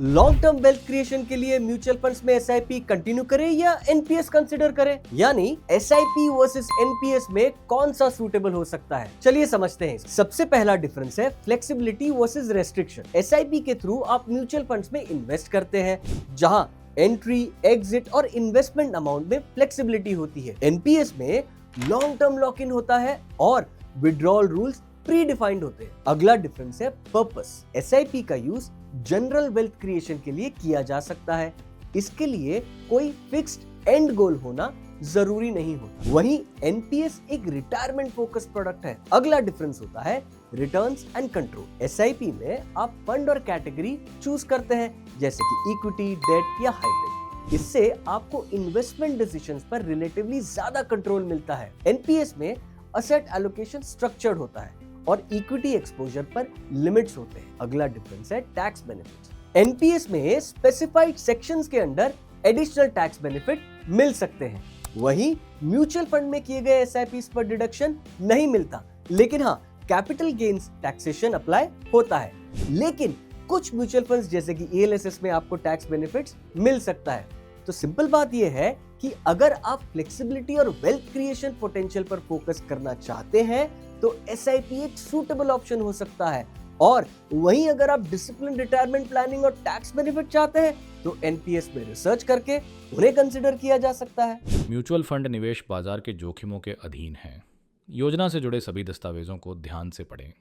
Long term wealth creation के लिए mutual funds में एसआईपी कंटिन्यू करें या एनपीएस कंसिडर करें, यानी एसआईपी वर्सेस एनपीएस में कौन सा सूटेबल हो सकता है। चलिए समझते हैं। सबसे पहला डिफरेंस है फ्लेक्सिबिलिटी वर्सेस रेस्ट्रिक्शन। एसआईपी के थ्रू आप म्यूचुअल फंड्स में इन्वेस्ट करते हैं जहां एंट्री, एग्जिट और इन्वेस्टमेंट अमाउंट में फ्लेक्सिबिलिटी होती है। एनपीएस में लॉन्ग टर्म लॉक इन होता है और विड्रॉल रूल्स प्री डिफाइंड होते हैं। अगला डिफरेंस है पर्पस। एसआईपी का यूज जनरल वेल्थ क्रिएशन के लिए किया जा सकता है। इसके लिए कोई फिक्स्ड एंड गोल होना जरूरी नहीं होता। वहीं एनपीएस एक रिटायरमेंट फोकस्ड प्रोडक्ट है। अगला डिफरेंस होता है रिटर्न्स एंड कंट्रोल। एसआईपी में आप फंड और कैटेगरी चूज करते हैं, जैसे कि इक्विटी, डेट या हाइब्रिड। इससे आपको इन्वेस्टमेंट डिसीजंस पर रिलेटिवली ज्यादा कंट्रोल मिलता है। एनपीएस में असेट एलोकेशन स्ट्रक्चर्ड होता है और इक्विटी एक्सपोजर पर लिमिट्स होते हैं। अगला डिफरेंस है टैक्स बेनिफिट्स। एनपीएस में स्पेसिफाइड सेक्शंस के अंडर एडिशनल टैक्स बेनिफिट मिल सकते हैं। वहीं म्यूचुअल फंड में किए गए एसआईपीज पर डिडक्शन नहीं मिलता, लेकिन हाँ, कैपिटल गेन्स टैक्सेशन अप्लाई होता है। लेकिन कुछ म्यूचुअल फंड्स जैसे कि ईएलएसएस में आपको टैक्स बेनिफिट्स मिल सकता है। तो सिंपल बात यह है कि अगर आप फ्लेक्सिबिलिटी और वेल्थ क्रिएशन पोटेंशियल पर फोकस करना चाहते हैं तो एसआईपी एक सूटेबल ऑप्शन हो सकता है, और वहीं अगर आप डिसिप्लिन रिटायरमेंट प्लानिंग और टैक्स बेनिफिट चाहते हैं तो एनपीएस में रिसर्च करके उन्हें कंसिडर किया जा सकता है। म्यूचुअल फंड निवेश बाजार के जोखिमों के अधीन है। योजना से जुड़े सभी दस्तावेजों को ध्यान से पढ़ें।